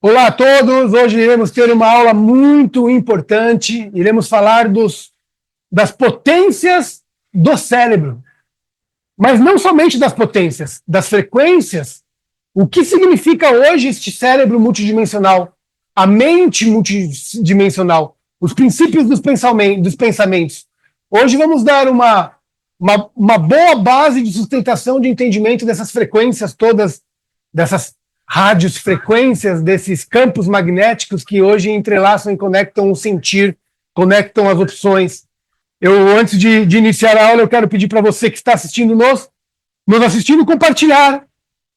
Olá a todos, hoje iremos ter uma aula muito importante, iremos falar das potências do cérebro, mas não somente das potências, das frequências, o que significa hoje este cérebro multidimensional, a mente multidimensional, os princípios dos pensamentos. Hoje vamos dar uma boa base de sustentação de entendimento dessas frequências todas, dessas rádios, frequências, desses campos magnéticos que hoje entrelaçam e conectam o sentir, conectam as opções. Antes de iniciar a aula, eu quero pedir para você que está assistindo nos assistindo, compartilhar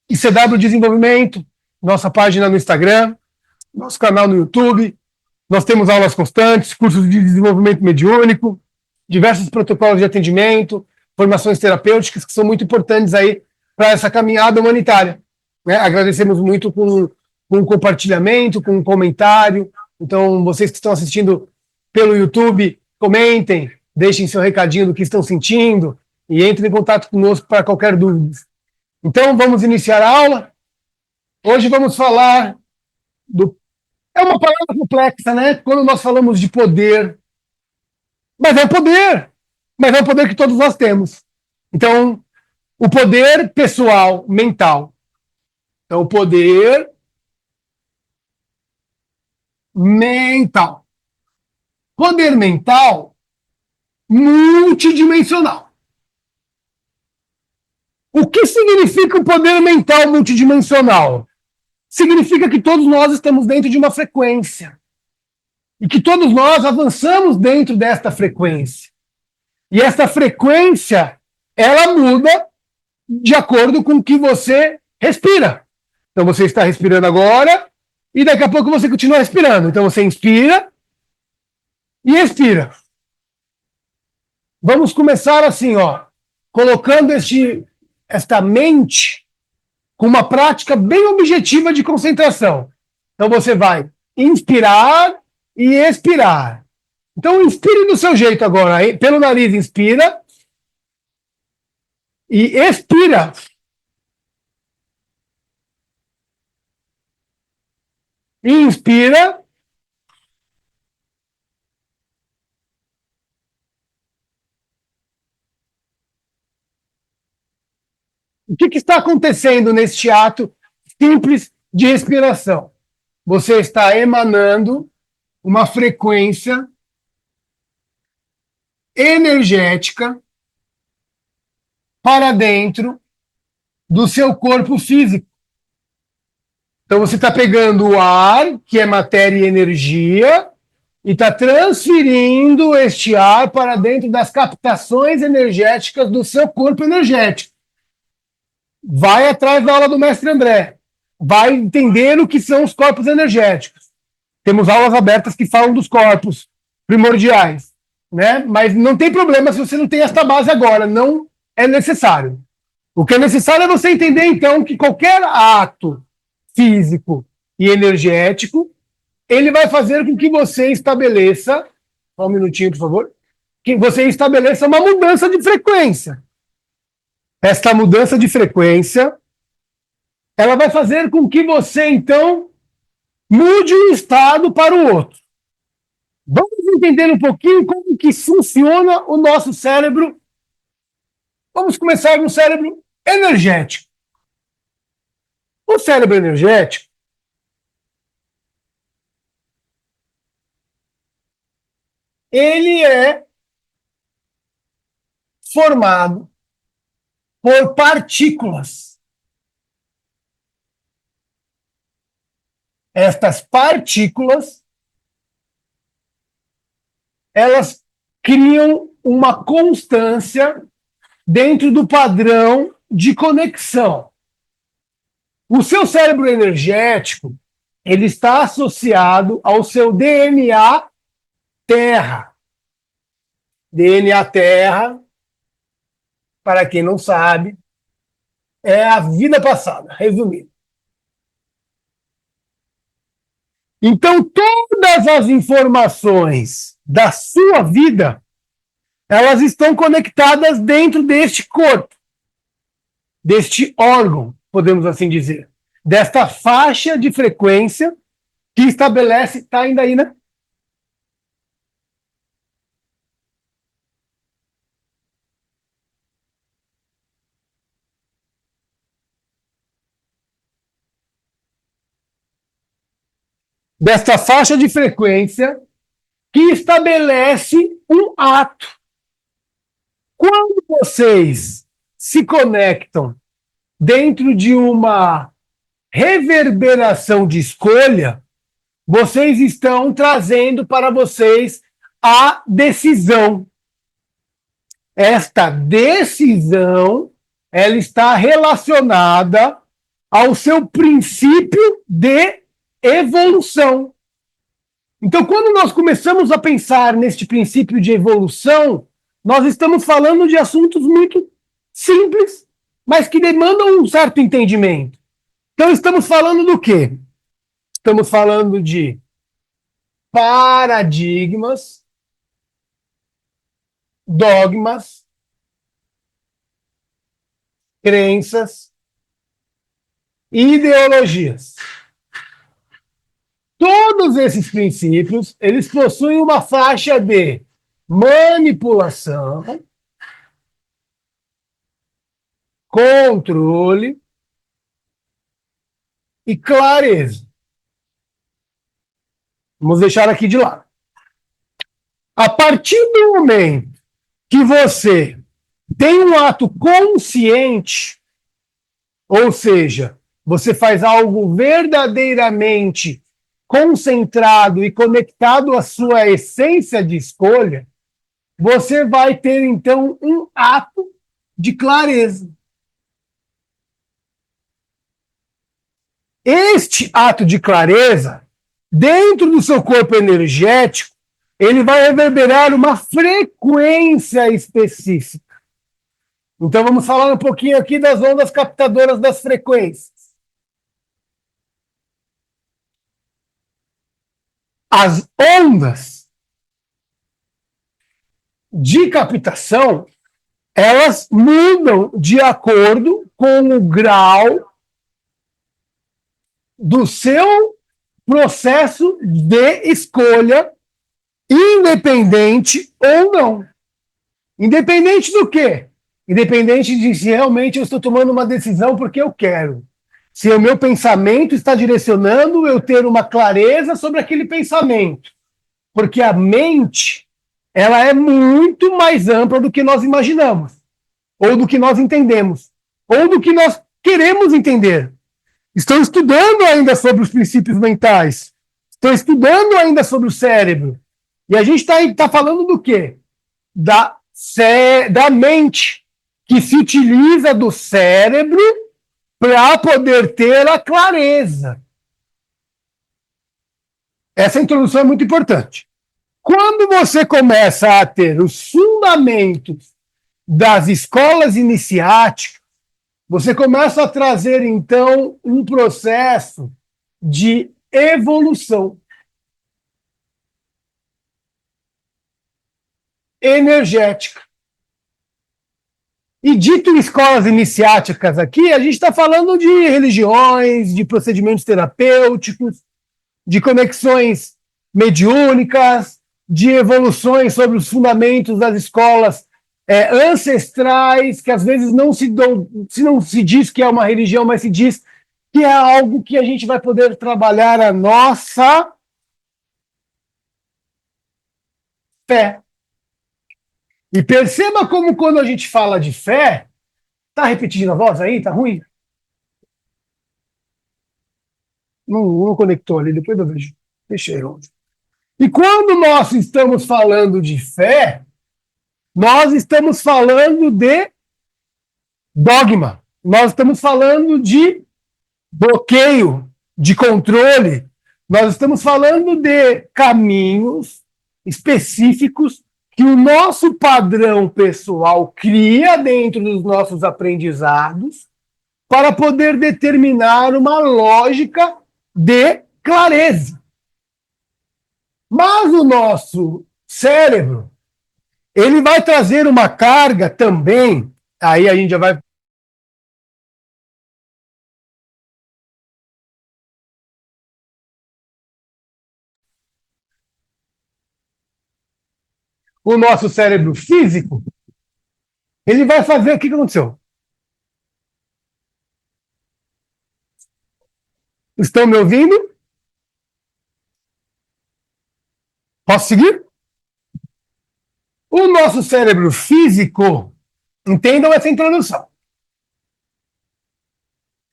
ICW Desenvolvimento, nossa página no Instagram, nosso canal no YouTube. Nós temos aulas constantes, cursos de desenvolvimento mediúnico, diversos protocolos de atendimento, formações terapêuticas que são muito importantes aí para essa caminhada humanitária. Agradecemos muito com um compartilhamento, com um comentário. Então, vocês que estão assistindo pelo YouTube, comentem, deixem seu recadinho do que estão sentindo e entrem em contato conosco para qualquer dúvida. Então, vamos iniciar a aula. Hoje vamos falar É uma palavra complexa, né? Quando nós falamos de poder. Mas é um poder que todos nós temos. Então, o poder pessoal, mental. Então, o poder mental. Poder mental multidimensional. O que significa o poder mental multidimensional? Significa que todos nós estamos dentro de uma frequência. E que todos nós avançamos dentro desta frequência. E essa frequência, ela muda de acordo com o que você respira. Então você está respirando agora e daqui a pouco você continua respirando. Então você inspira e expira. Vamos começar assim, colocando esta mente com uma prática bem objetiva de concentração. Então você vai inspirar e expirar. Então inspire do seu jeito agora. Pelo nariz inspira e expira. Inspira. O que está acontecendo neste ato simples de respiração? Você está emanando uma frequência energética para dentro do seu corpo físico. Então você está pegando o ar, que é matéria e energia, e está transferindo este ar para dentro das captações energéticas do seu corpo energético. Vai atrás da aula do mestre André. Vai entender o que são os corpos energéticos. Temos aulas abertas que falam dos corpos primordiais, né? Mas não tem problema se você não tem esta base agora. Não é necessário. O que é necessário é você entender, então, que qualquer ato físico e energético, ele vai fazer com que você estabeleça, só um minutinho, por favor, que você estabeleça uma mudança de frequência. Esta mudança de frequência, ela vai fazer com que você, então, mude um estado para o outro. Vamos entender um pouquinho como que funciona o nosso cérebro. Vamos começar no cérebro energético. O cérebro energético, ele é formado por partículas. Estas partículas, elas criam uma constância dentro do padrão de conexão. O seu cérebro energético, ele está associado ao seu DNA Terra. DNA Terra, para quem não sabe, é a vida passada, resumindo. Então, todas as informações da sua vida, elas estão conectadas dentro deste corpo, deste órgão, podemos assim dizer, desta faixa de frequência que estabelece, tá ainda aí, né? Desta faixa de frequência que estabelece um ato. Quando vocês se conectam dentro de uma reverberação de escolha, vocês estão trazendo para vocês a decisão. Esta decisão, ela está relacionada ao seu princípio de evolução. Então, quando nós começamos a pensar neste princípio de evolução, nós estamos falando de assuntos muito simples, mas que demandam um certo entendimento. Então, estamos falando do quê? Estamos falando de paradigmas, dogmas, crenças e ideologias. Todos esses princípios, eles possuem uma faixa de manipulação, controle e clareza. Vamos deixar aqui de lado. A partir do momento que você tem um ato consciente, ou seja, você faz algo verdadeiramente concentrado e conectado à sua essência de escolha, você vai ter, então, um ato de clareza. Este ato de clareza, dentro do seu corpo energético, ele vai reverberar uma frequência específica. Então vamos falar um pouquinho aqui das ondas captadoras das frequências. As ondas de captação, elas mudam de acordo com o grau do seu processo de escolha, independente ou não. Independente do quê? Independente de se realmente eu estou tomando uma decisão porque eu quero. Se o meu pensamento está direcionando eu ter uma clareza sobre aquele pensamento. Porque a mente, ela é muito mais ampla do que nós imaginamos, ou do que nós entendemos, ou do que nós queremos entender. Estou estudando ainda sobre os princípios mentais. Estou estudando ainda sobre o cérebro. E a gente está falando do quê? Da mente, que se utiliza do cérebro para poder ter a clareza. Essa introdução é muito importante. Quando você começa a ter os fundamentos das escolas iniciáticas, você começa a trazer, então, um processo de evolução energética. E dito escolas iniciáticas aqui, a gente está falando de religiões, de procedimentos terapêuticos, de conexões mediúnicas, de evoluções sobre os fundamentos das escolas ancestrais, que às vezes não se diz que é uma religião, mas se diz que é algo que a gente vai poder trabalhar a nossa fé. E perceba como quando a gente fala de fé, tá repetindo a voz aí? Tá ruim? Não conectou ali, depois eu vejo. Fechei. E quando nós estamos falando de fé, nós estamos falando de dogma. Nós estamos falando de bloqueio, de controle. Nós estamos falando de caminhos específicos que o nosso padrão pessoal cria dentro dos nossos aprendizados para poder determinar uma lógica de clareza. Mas o nosso cérebro, ele vai trazer uma carga também, aí a gente já vai o nosso cérebro físico, ele vai fazer o que aconteceu? Estão me ouvindo? Posso seguir? O nosso cérebro físico, entendam essa introdução,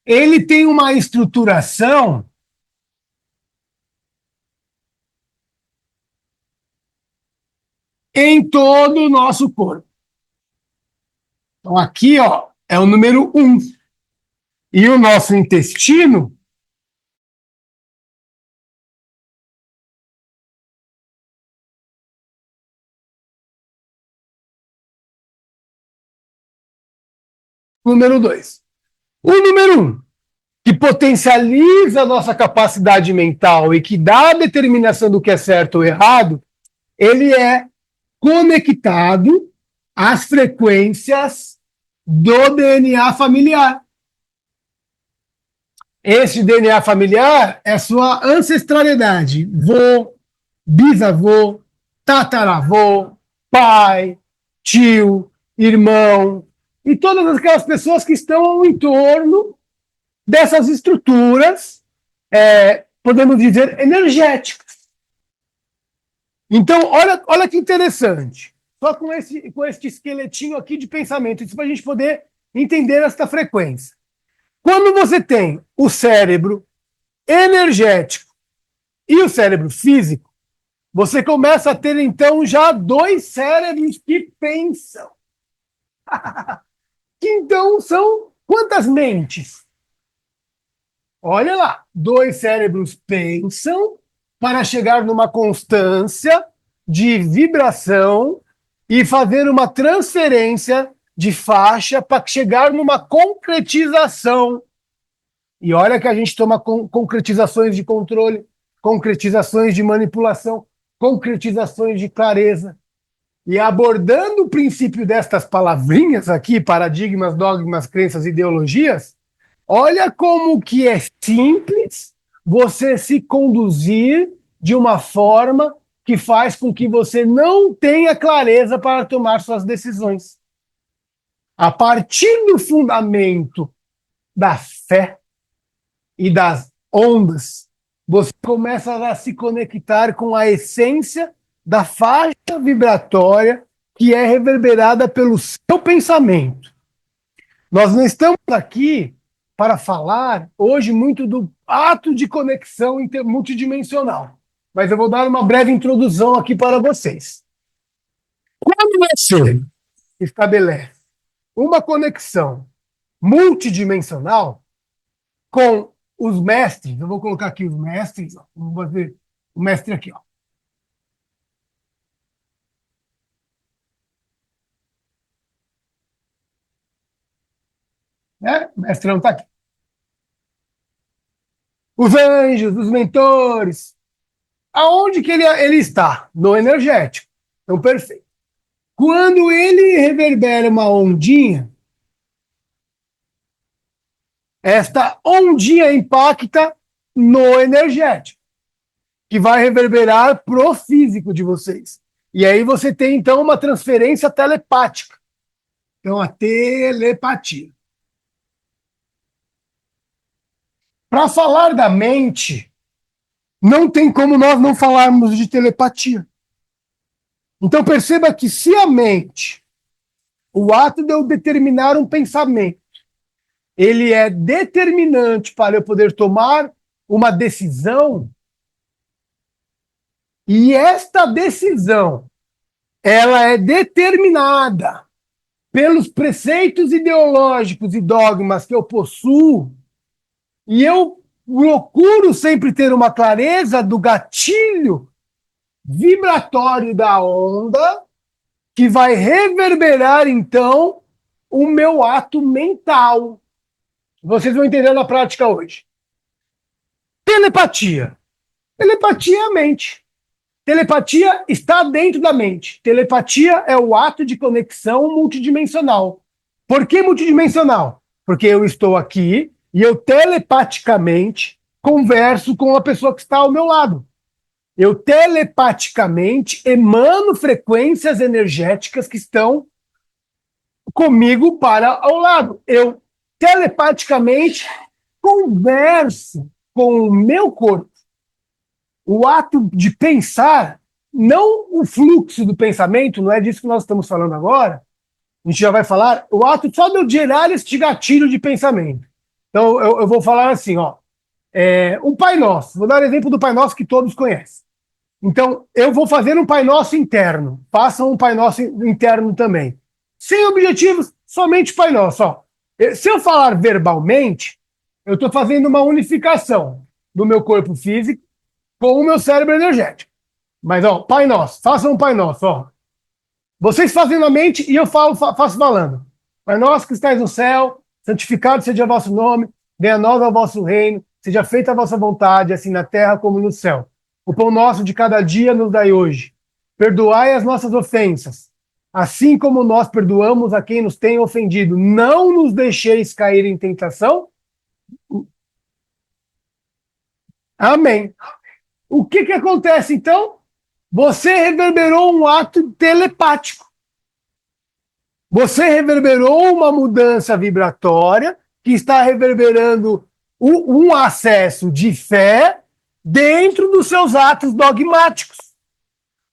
ele tem uma estruturação em todo o nosso corpo. Então, aqui, ó, é o número 1. E o nosso intestino número 2. O número 1, que potencializa a nossa capacidade mental e que dá a determinação do que é certo ou errado, ele é conectado às frequências do DNA familiar. Esse DNA familiar é sua ancestralidade. Vô, bisavô, tataravô, pai, tio, irmão, e todas aquelas pessoas que estão ao entorno dessas estruturas, podemos dizer, energéticas. Então, olha que interessante. Só com este esqueletinho aqui de pensamento, isso para a gente poder entender esta frequência. Quando você tem o cérebro energético e o cérebro físico, você começa a ter, então, já 2 cérebros que pensam. Que, então, são quantas mentes? Olha lá, 2 cérebros pensam para chegar numa constância de vibração e fazer uma transferência de faixa para chegar numa concretização. E olha que a gente toma concretizações de controle, concretizações de manipulação, concretizações de clareza. E abordando o princípio destas palavrinhas aqui, paradigmas, dogmas, crenças, ideologias, olha como que é simples você se conduzir de uma forma que faz com que você não tenha clareza para tomar suas decisões. A partir do fundamento da fé e das ondas, você começa a se conectar com a essência da faixa vibratória que é reverberada pelo seu pensamento. Nós não estamos aqui para falar hoje muito do ato de conexão multidimensional, mas eu vou dar uma breve introdução aqui para vocês. Quando você estabelece uma conexão multidimensional com os mestres, eu vou colocar aqui os mestres, ó, vou fazer o mestre aqui, ó. Né? O mestre não está aqui. Os anjos, os mentores. Aonde que ele está? No energético. Então, perfeito. Quando ele reverbera uma ondinha, esta ondinha impacta no energético, que vai reverberar pro físico de vocês. E aí você tem, então, uma transferência telepática. Então, a telepatia. Para falar da mente, não tem como nós não falarmos de telepatia. Então perceba que se a mente, o ato de eu determinar um pensamento, ele é determinante para eu poder tomar uma decisão, e esta decisão, ela é determinada pelos preceitos ideológicos e dogmas que eu possuo, e eu procuro sempre ter uma clareza do gatilho vibratório da onda que vai reverberar, então, o meu ato mental. Vocês vão entender na prática hoje. Telepatia. Telepatia é a mente. Telepatia está dentro da mente. Telepatia é o ato de conexão multidimensional. Por que multidimensional? Porque eu estou aqui e eu telepaticamente converso com a pessoa que está ao meu lado. Eu telepaticamente emano frequências energéticas que estão comigo para ao lado. Eu telepaticamente converso com o meu corpo. O ato de pensar, não o fluxo do pensamento, não é disso que nós estamos falando agora, a gente já vai falar, o ato só de eu gerar este gatilho de pensamento. Então, eu vou falar assim, ó, um Pai Nosso, vou dar o exemplo do Pai Nosso que todos conhecem. Então, eu vou fazer um Pai Nosso interno, façam um Pai Nosso interno também. Sem objetivos, somente Pai Nosso. Ó. Se eu falar verbalmente, eu estou fazendo uma unificação do meu corpo físico com o meu cérebro energético. Mas, ó, Pai Nosso, façam um Pai Nosso, ó. Vocês fazem na mente e eu faço falando. Pai nosso que estais no céu, santificado seja o vosso nome, venha a nós o vosso reino, seja feita a vossa vontade, assim na terra como no céu. O pão nosso de cada dia nos dai hoje. Perdoai as nossas ofensas, assim como nós perdoamos a quem nos tem ofendido. Não nos deixeis cair em tentação. Amém. O que acontece então? Você reverberou um ato telepático. Você reverberou uma mudança vibratória que está reverberando um acesso de fé dentro dos seus atos dogmáticos.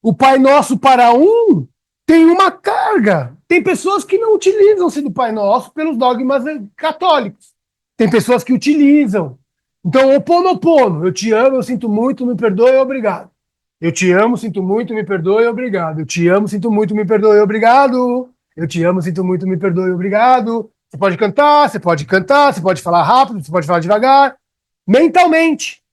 O Pai Nosso para um tem uma carga. Tem pessoas que não utilizam-se do Pai Nosso pelos dogmas católicos. Tem pessoas que utilizam. Então, Ho'oponopono, eu te amo, eu sinto muito, me perdoe, obrigado. Eu te amo, sinto muito, me perdoe, obrigado. Eu te amo, sinto muito, me perdoe, obrigado. Eu te amo, sinto muito, me perdoe, obrigado. Você pode cantar, você pode falar rápido, você pode falar devagar, mentalmente.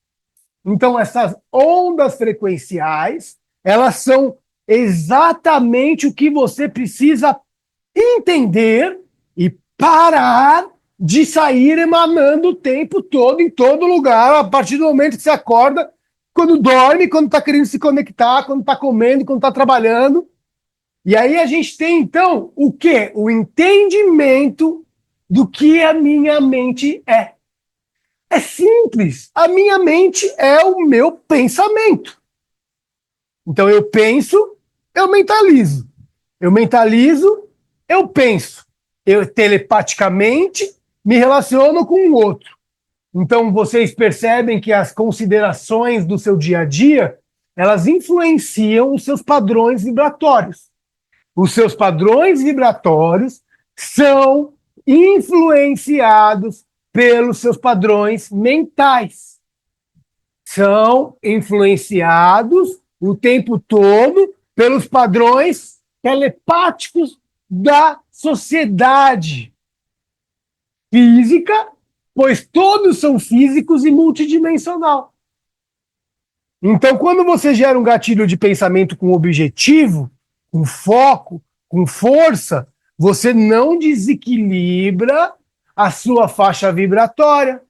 Então, essas ondas frequenciais, elas são exatamente o que você precisa entender e parar de sair emanando o tempo todo, em todo lugar, a partir do momento que você acorda, quando dorme, quando está querendo se conectar, quando está comendo, quando está trabalhando. E aí a gente tem, então, o quê? O entendimento do que a minha mente é. É simples. A minha mente é o meu pensamento. Então eu penso, eu mentalizo. Eu mentalizo, eu penso. Eu telepaticamente me relaciono com o outro. Então vocês percebem que as considerações do seu dia a dia, elas influenciam os seus padrões vibratórios. Os seus padrões vibratórios são influenciados pelos seus padrões mentais. São influenciados o tempo todo pelos padrões telepáticos da sociedade física, pois todos são físicos e multidimensional. Então, quando você gera um gatilho de pensamento com objetivo, com foco, com força, você não desequilibra a sua faixa vibratória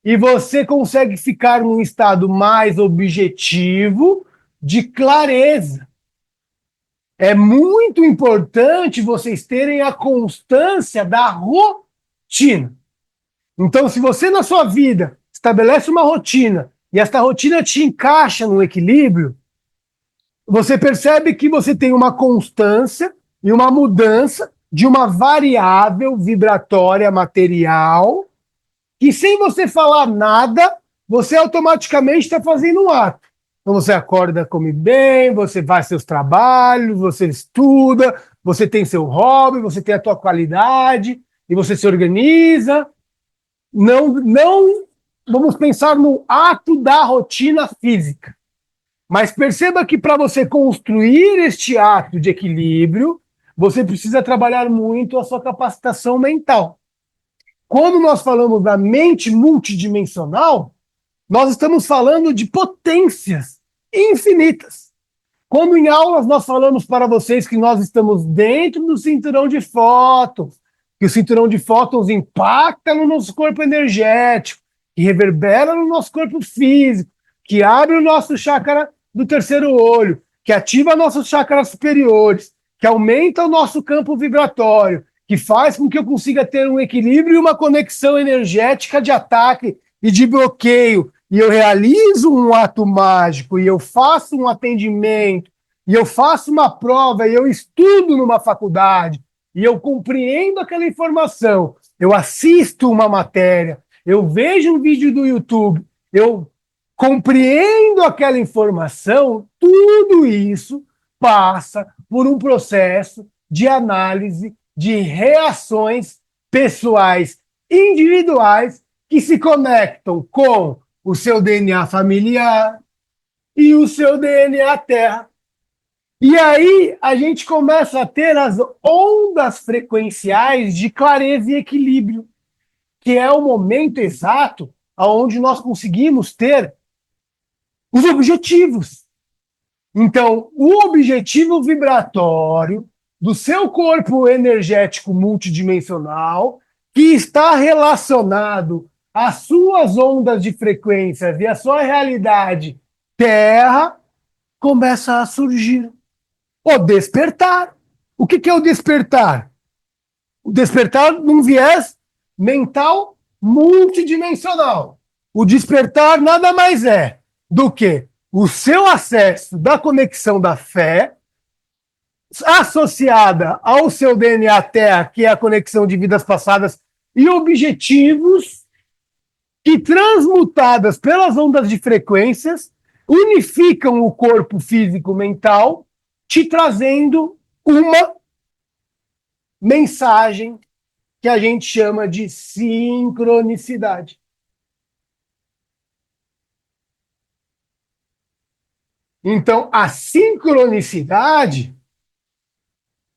e você consegue ficar num estado mais objetivo de clareza. É muito importante vocês terem a constância da rotina. Então, se você na sua vida estabelece uma rotina e esta rotina te encaixa no equilíbrio, você percebe que você tem uma constância e uma mudança de uma variável vibratória material que, sem você falar nada, você automaticamente está fazendo um ato. Então você acorda, come bem, você faz seus trabalhos, você estuda, você tem seu hobby, você tem a tua qualidade, e você se organiza. Não vamos pensar no ato da rotina física. Mas perceba que para você construir este ato de equilíbrio, você precisa trabalhar muito a sua capacitação mental. Quando nós falamos da mente multidimensional, nós estamos falando de potências infinitas. Quando em aulas nós falamos para vocês que nós estamos dentro do cinturão de fótons, que o cinturão de fótons impacta no nosso corpo energético, que reverbera no nosso corpo físico, que abre o nosso chakra do terceiro olho, que ativa nossos chakras superiores, que aumenta o nosso campo vibratório, que faz com que eu consiga ter um equilíbrio e uma conexão energética de ataque e de bloqueio, e eu realizo um ato mágico, e eu faço um atendimento, e eu faço uma prova, e eu estudo numa faculdade, e eu compreendo aquela informação, eu assisto uma matéria, eu vejo um vídeo do YouTube, eu compreendo aquela informação, tudo isso passa por um processo de análise de reações pessoais individuais que se conectam com o seu DNA familiar e o seu DNA Terra. E aí a gente começa a ter as ondas frequenciais de clareza e equilíbrio, que é o momento exato onde nós conseguimos ter os objetivos. Então, o objetivo vibratório do seu corpo energético multidimensional, que está relacionado às suas ondas de frequências e à sua realidade Terra, começa a surgir. O despertar. O que é o despertar? O despertar num viés mental multidimensional. O despertar nada mais é do que o seu acesso da conexão da fé associada ao seu DNA Terra, que é a conexão de vidas passadas e objetivos que, transmutadas pelas ondas de frequências, unificam o corpo físico-mental, te trazendo uma mensagem que a gente chama de sincronicidade. Então, a sincronicidade,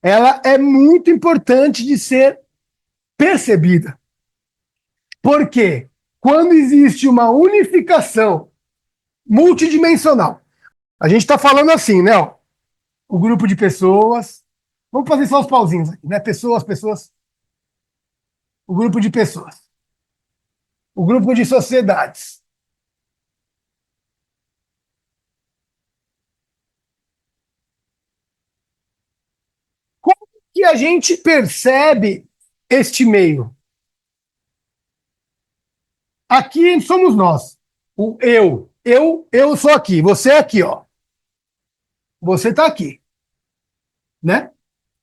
ela é muito importante de ser percebida. Por quê? Quando existe uma unificação multidimensional, a gente está falando assim, né? Ó, o grupo de pessoas, vamos fazer só os pauzinhos aqui, né? Pessoas, o grupo de pessoas, o grupo de sociedades. Como que a gente percebe este meio? Aqui somos nós. O eu. Eu sou aqui. Você é aqui, ó. Você está aqui, né?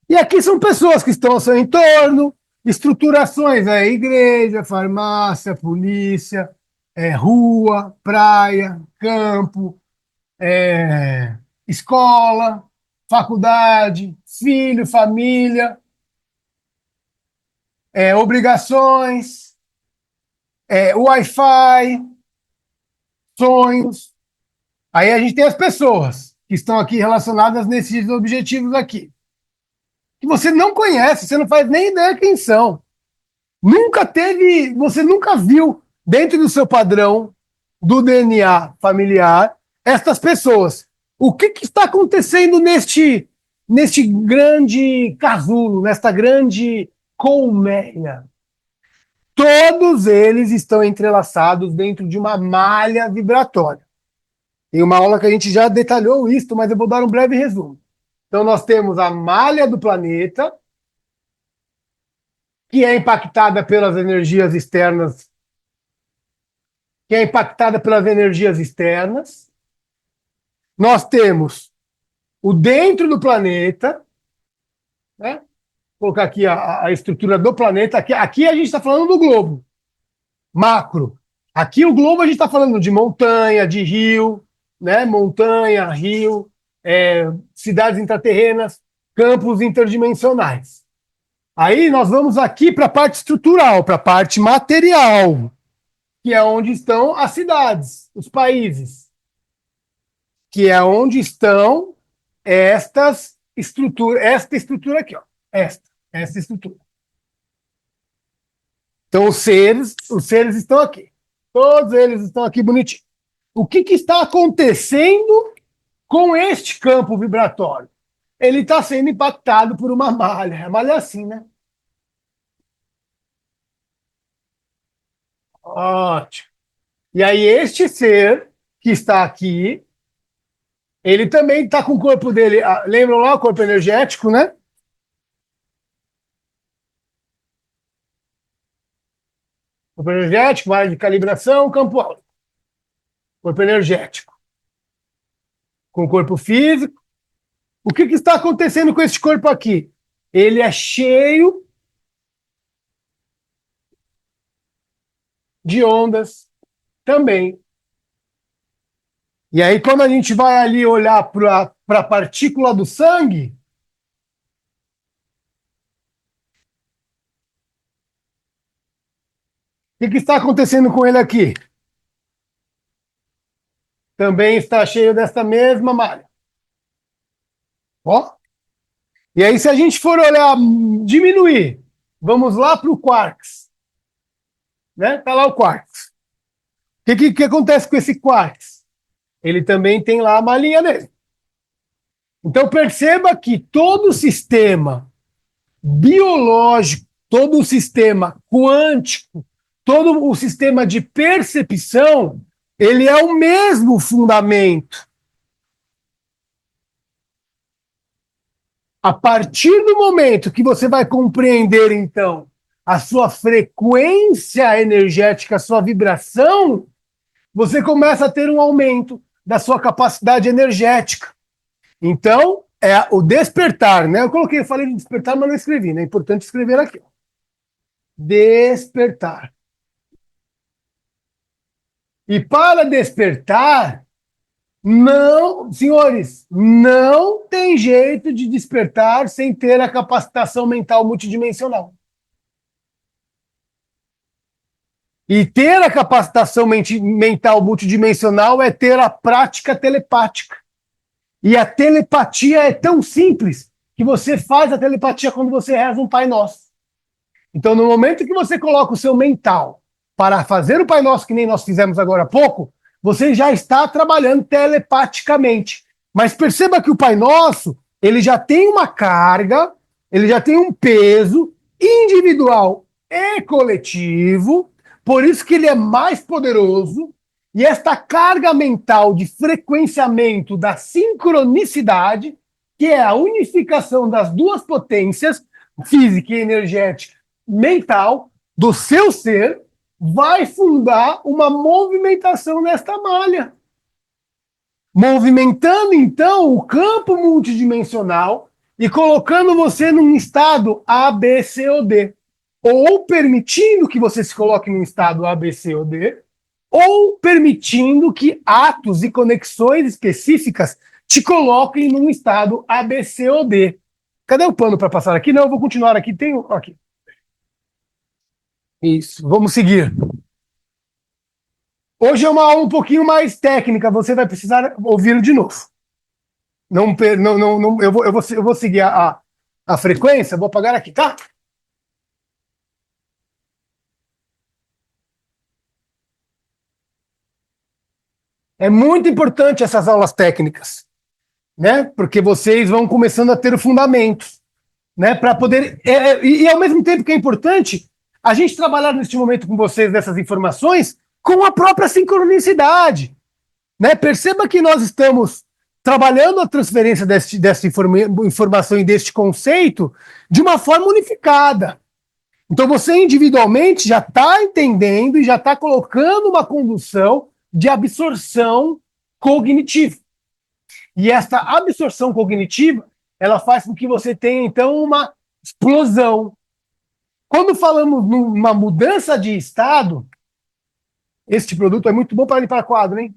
E aqui são pessoas que estão ao seu entorno, estruturações, igreja, farmácia, polícia, rua, praia, campo, escola, faculdade, filho, família, obrigações, Wi-Fi, sonhos. Aí a gente tem as pessoas que estão aqui relacionadas nesses objetivos aqui. Que você não conhece, você não faz nem ideia quem são. Nunca teve, você nunca viu dentro do seu padrão do DNA familiar estas pessoas. O que está acontecendo neste grande casulo, nesta grande colmeia? Todos eles estão entrelaçados dentro de uma malha vibratória. Tem uma aula que a gente já detalhou isso, mas eu vou dar um breve resumo. Então, nós temos a malha do planeta, que é impactada pelas energias externas, Nós temos o dentro do planeta, né? Vou colocar aqui a estrutura do planeta. Aqui a gente está falando do globo, macro. Aqui o globo a gente está falando de montanha, de rio, né? Montanha, rio, cidades intraterrenas, campos interdimensionais. Aí nós vamos aqui para a parte estrutural, para a parte material, que é onde estão as cidades, os países, que é onde estão estas estruturas, esta estrutura aqui, ó, esta estrutura. Então os seres estão aqui, todos eles estão aqui bonitinho. O que está acontecendo com este campo vibratório? Ele está sendo impactado por uma malha. A malha é assim, né? Ótimo. E aí, este ser que está aqui, ele também está com o corpo dele. Lembram lá o corpo energético, né? Corpo energético, área de calibração, campo áurico. Corpo energético. Com o corpo físico. O que está acontecendo com esse corpo aqui? Ele é cheio de ondas também. E aí, quando a gente vai ali olhar para a partícula do sangue, o que está acontecendo com ele aqui? Também está cheio dessa mesma malha. Ó. E aí, se a gente for olhar, diminuir, vamos lá para o quarks. Né? Está lá o quarks. O que acontece com esse quarks? Ele também tem lá a malinha dele. Então perceba que todo o sistema biológico, todo o sistema quântico, todo o sistema de percepção, ele é o mesmo fundamento. A partir do momento que você vai compreender, então, a sua frequência energética, a sua vibração, você começa a ter um aumento da sua capacidade energética. Então, é o despertar, né? Eu falei de despertar, mas não escrevi, né? É importante escrever aqui. Despertar. E para despertar, não, senhores, não tem jeito de despertar sem ter a capacitação mental multidimensional. E ter a capacitação mental multidimensional é ter a prática telepática. E a telepatia é tão simples que você faz a telepatia quando você reza um Pai Nosso. Então, no momento que você coloca o seu mental para fazer o Pai Nosso, que nem nós fizemos agora há pouco, você já está trabalhando telepaticamente. Mas perceba que o Pai Nosso, ele já tem uma carga, ele já tem um peso individual e coletivo, por isso que ele é mais poderoso, e esta carga mental de frequenciamento da sincronicidade, que é a unificação das duas potências, física e energética, mental, do seu ser, vai fundar uma movimentação nesta malha. Movimentando, então, o campo multidimensional e colocando você num estado A, B, C ou D. Ou permitindo que você se coloque num estado A, B, C ou D, ou permitindo que atos e conexões específicas te coloquem num estado A, B, C ou D. Cadê o pano para passar aqui? Não, eu vou continuar aqui. Tem aqui. Isso, vamos seguir. Hoje é uma aula um pouquinho mais técnica, você vai precisar ouvir de novo. Eu vou seguir a frequência, vou apagar aqui, tá? É muito importante essas aulas técnicas, né? Porque vocês vão começando a ter fundamentos, né? Para poder. E ao mesmo tempo que é importante a gente trabalhar neste momento com vocês dessas informações com a própria sincronicidade, né? Perceba que nós estamos trabalhando a transferência dessa informação e deste conceito de uma forma unificada. Então você individualmente já está entendendo e já está colocando uma condução de absorção cognitiva. E essa absorção cognitiva, ela faz com que você tenha, então, uma explosão. Quando falamos numa mudança de estado, este produto é muito bom para limpar quadro, hein?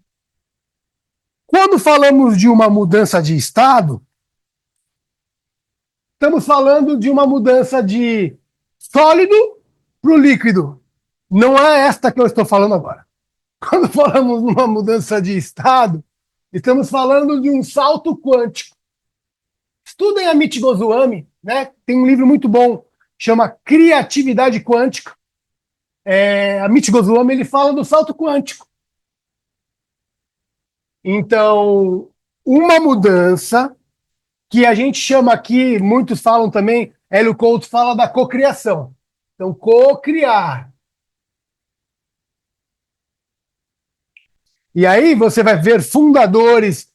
Quando falamos de uma mudança de estado, estamos falando de uma mudança de sólido para o líquido. Não é esta que eu estou falando agora. Quando falamos numa mudança de estado, estamos falando de um salto quântico. Estudem a Amit Goswami, né? Tem um livro muito bom, chama Criatividade Quântica. Amit Goswami, ele fala do salto quântico. Então, uma mudança que a gente chama aqui, muitos falam também, Hélio Couto fala da cocriação. Então, cocriar. E aí você vai ver fundadores,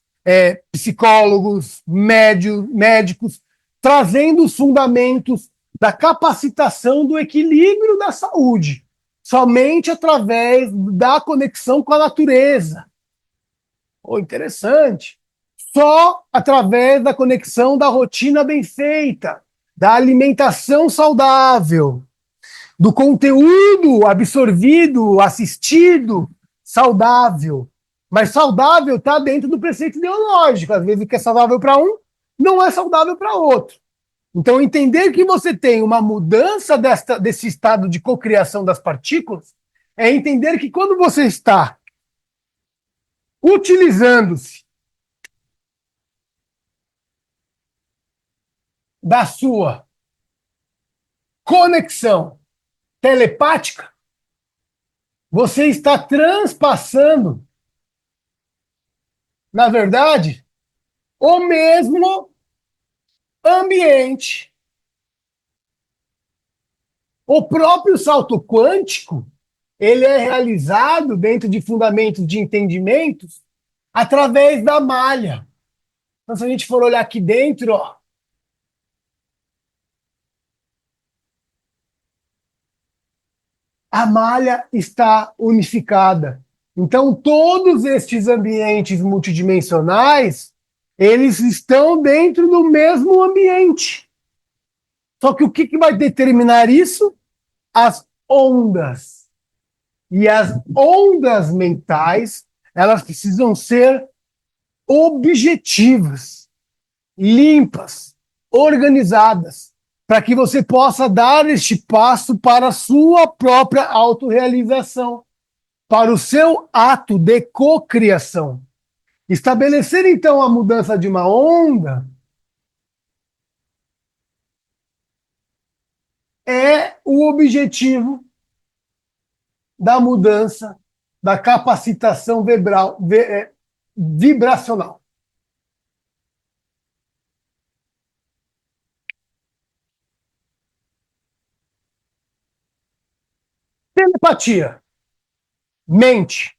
psicólogos, médicos, trazendo os fundamentos da capacitação do equilíbrio da saúde, somente através da conexão com a natureza. Oh, interessante. Só através da conexão da rotina bem feita, da alimentação saudável, do conteúdo absorvido, assistido, saudável. Mas saudável está dentro do preceito ideológico. Às vezes o que é saudável para um não é saudável para outro. Então, entender que você tem uma mudança desse estado de cocriação das partículas é entender que quando você está utilizando-se da sua conexão telepática, você está transpassando, na verdade, o mesmo ambiente. O próprio salto quântico, ele é realizado dentro de fundamentos de entendimentos através da malha. Então, se a gente for olhar aqui dentro, ó, a malha está unificada. Então, todos estes ambientes multidimensionais, eles estão dentro do mesmo ambiente. Só que o que vai determinar isso? As ondas. E as ondas mentais, elas precisam ser objetivas, limpas, organizadas, para que você possa dar este passo para a sua própria autorrealização, para o seu ato de cocriação. Estabelecer, então, a mudança de uma onda é o objetivo da mudança da capacitação vibracional. Telepatia. Mente.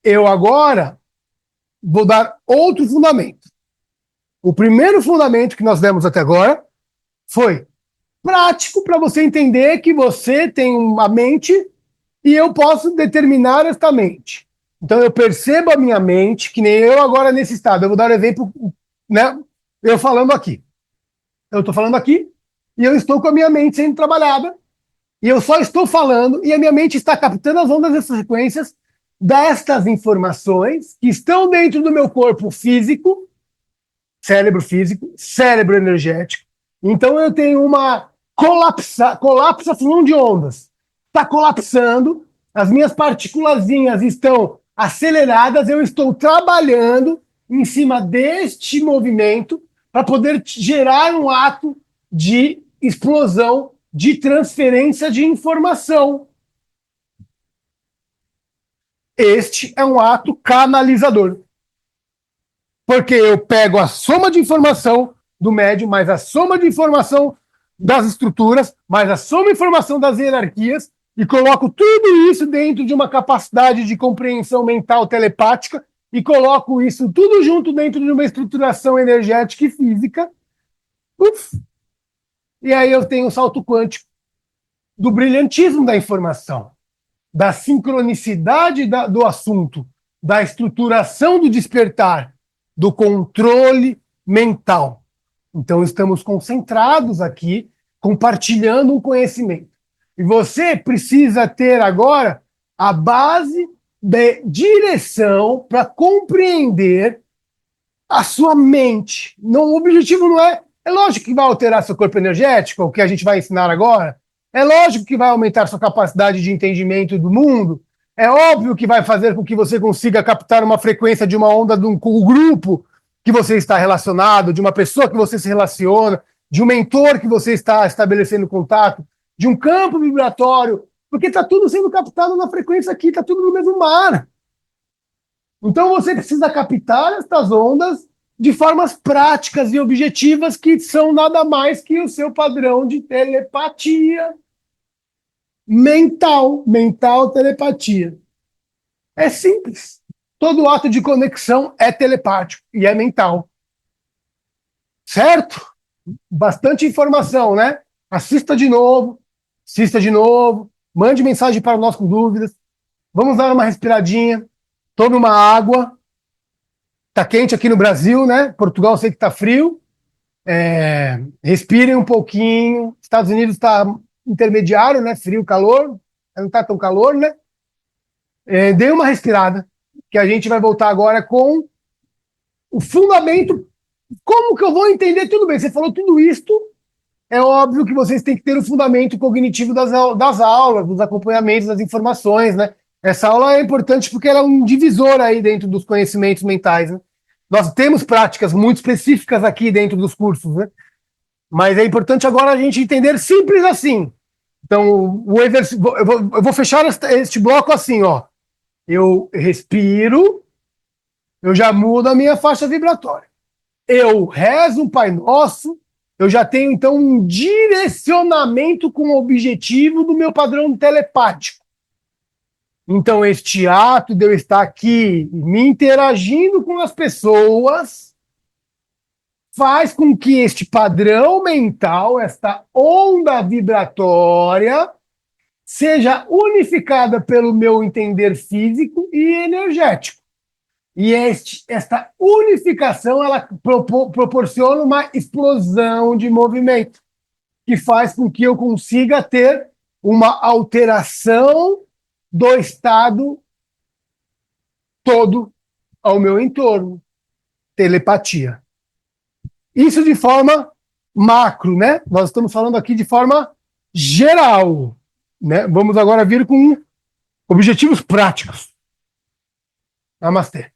Eu agora vou dar outro fundamento. O primeiro fundamento que nós demos até agora foi prático para você entender que você tem uma mente e eu posso determinar esta mente. Então eu percebo a minha mente, que nem eu agora nesse estado. Eu vou dar um exemplo, né? Eu falando aqui. Eu estou falando aqui e eu estou com a minha mente sendo trabalhada e eu só estou falando e a minha mente está captando as ondas dessas frequências destas informações que estão dentro do meu corpo físico, físico, cérebro energético. Então eu tenho uma colapsação de ondas. Está colapsando, as minhas partículazinhas estão aceleradas, eu estou trabalhando em cima deste movimento para poder gerar um ato de explosão, de transferência de informação. Este é um ato canalizador. Porque eu pego a soma de informação do médium, mais a soma de informação das estruturas, mais a soma de informação das hierarquias, e coloco tudo isso dentro de uma capacidade de compreensão mental telepática, e coloco isso tudo junto dentro de uma estruturação energética e física. Uf! E aí eu tenho o salto quântico do brilhantismo da informação, da sincronicidade do assunto, da estruturação do despertar, do controle mental. Então, estamos concentrados aqui, compartilhando um conhecimento. E você precisa ter agora a base de direção para compreender a sua mente. Não, o objetivo não é... É lógico que vai alterar seu corpo energético, o que a gente vai ensinar agora. É lógico que vai aumentar sua capacidade de entendimento do mundo. É óbvio que vai fazer com que você consiga captar uma frequência de uma onda com o grupo que você está relacionado, de uma pessoa que você se relaciona, de um mentor que você está estabelecendo contato, de um campo vibratório, porque está tudo sendo captado na frequência aqui, está tudo no mesmo mar. Então você precisa captar estas ondas de formas práticas e objetivas que são nada mais que o seu padrão de telepatia mental, telepatia. É simples. Todo ato de conexão é telepático e é mental. Certo? Bastante informação, né? Assista de novo, mande mensagem para nós com dúvidas. Vamos dar uma respiradinha, tome uma água Tá quente aqui no Brasil, né? Portugal eu sei que tá frio. Respirem um pouquinho. Estados Unidos está intermediário, né? Frio, calor. Não tá tão calor, né? Dê uma respirada, que a gente vai voltar agora com o fundamento. Como que eu vou entender tudo bem? Você falou tudo isto. É óbvio que vocês têm que ter o fundamento cognitivo das aulas, dos acompanhamentos, das informações, né? Essa aula é importante porque ela é um divisor aí dentro dos conhecimentos mentais, né? Nós temos práticas muito específicas aqui dentro dos cursos, né? Mas é importante agora a gente entender simples assim. Então, eu vou fechar este bloco assim, ó. Eu respiro, eu já mudo a minha faixa vibratória. Eu rezo um Pai Nosso, eu já tenho, então, um direcionamento com o objetivo do meu padrão telepático. Então, este ato de eu estar aqui me interagindo com as pessoas faz com que este padrão mental, esta onda vibratória, seja unificada pelo meu entender físico e energético. E esta unificação ela proporciona uma explosão de movimento, que faz com que eu consiga ter uma alteração do estado todo ao meu entorno. Telepatia. Isso de forma macro, né? Nós estamos falando aqui de forma geral, né? Vamos agora vir com objetivos práticos. Namastê.